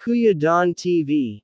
Kuya Don TV.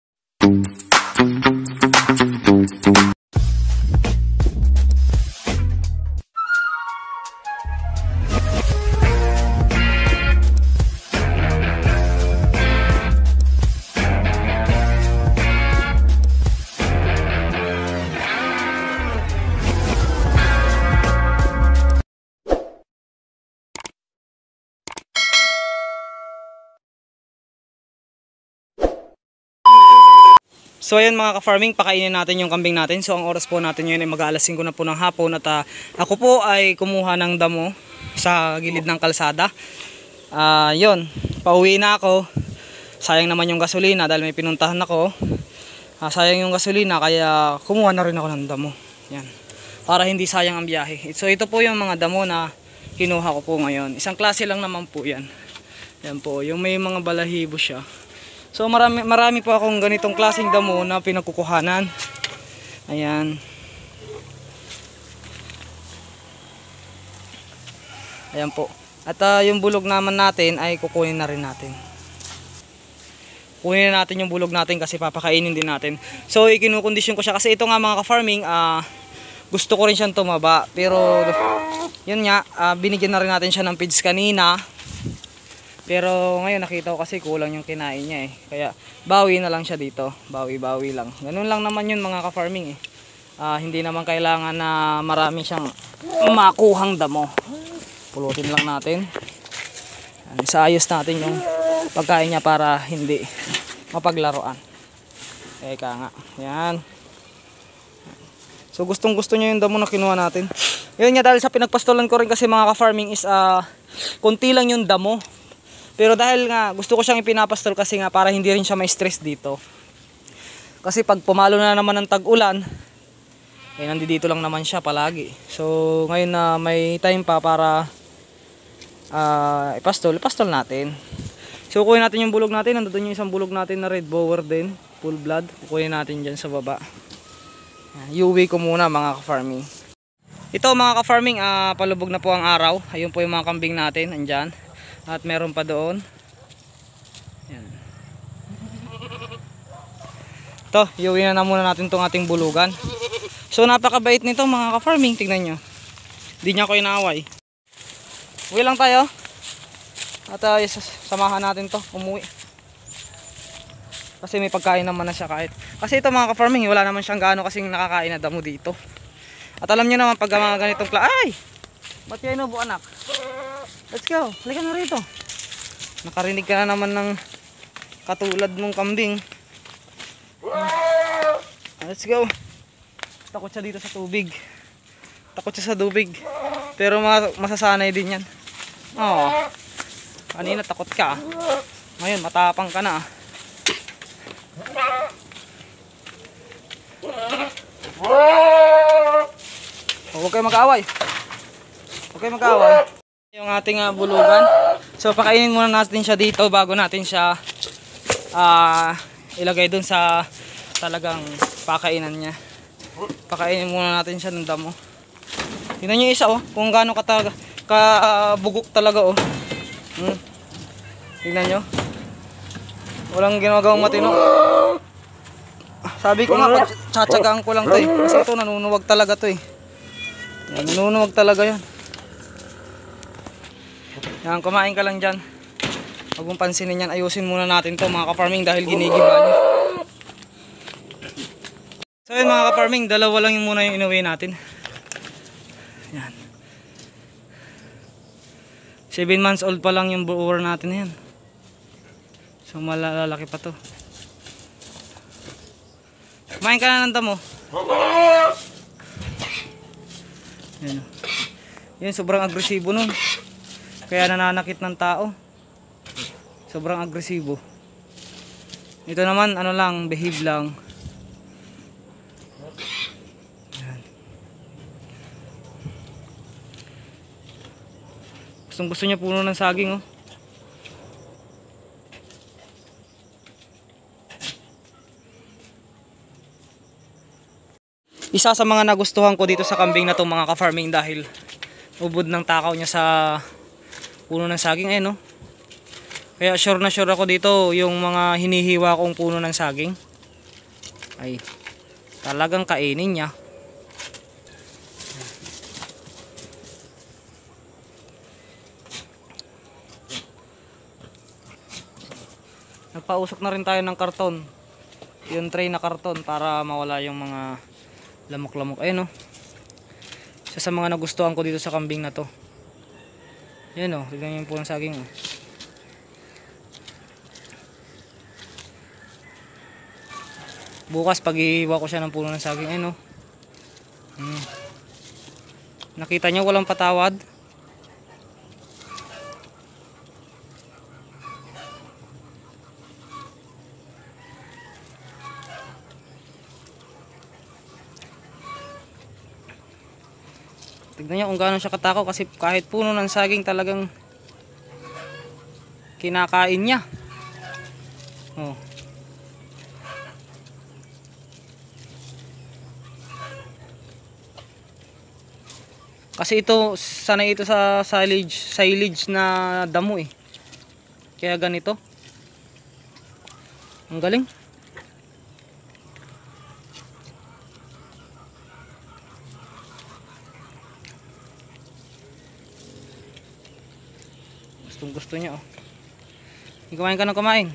So ayan mga ka-farming, pakainin natin yung kambing natin. So ang oras po natin ngayon ay mag-aalas 5 na po ng hapon at ako po ay kumuha ng damo sa gilid ng kalsada. Yun, pauwi na ako. Sayang naman yung gasolina dahil may pinuntahan ako. Sayang yung gasolina kaya kumuha na rin ako ng damo. Yan, para hindi sayang ang biyahe. So ito po yung mga damo na kinuha ko po ngayon. Isang klase lang naman po yan. Yan po, yung may mga balahibo siya. So marami po akong ganitong klaseng damo na pinagkukuhanan. Ayan. Ayan po. At yung bulog naman natin ay kukunin na rin natin. Kunin na natin yung bulog natin kasi papakainin din natin. So ikinukondisyon ko siya kasi ito nga mga ka-farming, gusto ko rin siyang tumaba. Pero yun nga, binigyan na rin natin siya ng feeds kanina. Pero ngayon nakita ko kasi kulang yung kinain niya eh. Kaya bawi na lang siya dito. Bawi-bawi lang. Ganun lang naman yun mga ka-farming eh. Hindi naman kailangan na marami siyang makuhang damo. Pulutin lang natin. Isaayos natin yung pagkain niya para hindi mapaglaruan. Eka nga. Yan. So gustong gusto niya yung damo na kinuha natin. Yun nga, dahil sa pinagpastolan ko rin kasi mga ka-farming is konti lang yung damo. Pero dahil nga gusto ko siyang ipinapastol kasi nga para hindi rin siya ma-stress dito. Kasi pag pumalo na naman ng tag-ulan, eh nandito lang naman siya palagi. So ngayon na may time pa para ipastol natin. So kukunin natin yung bulog natin. Nandun yung isang bulog natin na red bower din, full blood. Kukunin natin dyan sa baba. Iuwi ko muna mga ka-farming. Ito mga ka-farming, palubog na po ang araw. Ayun po yung mga kambing natin, andyan. At meron pa doon. Yan. Ito, iuwi na muna natin itong ating bulugan. So napakabait nito mga ka-farming, tignan nyo. Hindi niya ako inaaway. Uwi lang tayo. At samahan natin to umuwi. Kasi may pagkain naman na siya kahit. Kasi ito mga ka-farming, wala naman siyang gaano kasing nakakain na damo dito. At alam nyo naman pag mga ganitong ay! Ba't kayo inubo anak? Let's go, halika na rito. Nakarinig ka na naman ng katulad mong kambing. Let's go. Takot siya dito sa tubig. Takot siya sa tubig. Pero masasanay din yan. Oh, kanina takot ka. Ngayon matapang ka na. Huwag kayo mag-away. Huwag kayo mag-away. Yung ating bulugan. So pakainin muna natin siya dito bago natin siya ilagay dun sa talagang pakainan niya. Pakainin muna natin siya ng damo. Tingnan nyo isa oh, kung gaano kabugok talaga oh. Tingnan nyo. Walang ginagawang matino. Sabi ko nga, tsatsagaan ko lang to eh. Kasi ito nanunuwag talaga to eh. Yan, nanunuwag talaga yan. Yan, kumain ka lang dyan. Huwag mong pansinin yan. Ayusin muna natin to mga ka-farming dahil ginigiba nyo. So yun mga ka-farming, dalawa lang yung muna yung inuwi natin. Yan. 7 months old pa lang yung brewer natin yan. So malalaki pa to. Kumain ka na ng damo. Yan. Yan, sobrang agresibo nun. Kaya nananakit ng tao. Sobrang agresibo. Ito naman ano lang, behave lang. Yan. Gustong gusto niya puno ng saging oh. Isa sa mga nagustuhan ko dito sa kambing na to mga ka-farming dahil ubod ng takaw niya sa puno ng saging. Ayun no, Kaya sure na sure ako dito yung mga hinihiwa kong puno ng saging ay talagang kainin niya. Nagpausok na rin tayo ng karton. Yung tray na karton para mawala yung mga lamok-lamok. Ayun oh. Isa sa mga nagustuhan ko dito sa kambing na to. Ayun oh, tignan niyo yung puno ng saging oh. Bukas pag-ihiwa ko siya ng puno ng saging, ayun oh. Nakita niyo walang patawad. Tignan niyo kung gaano siya katakaw kasi kahit puno ng saging talagang kinakain niya. Oh. Kasi ito, sanay ito sa silage na damo eh. Kaya ganito. Ang galing. Gustong gusto niya oh. Kumain ka ng kumain.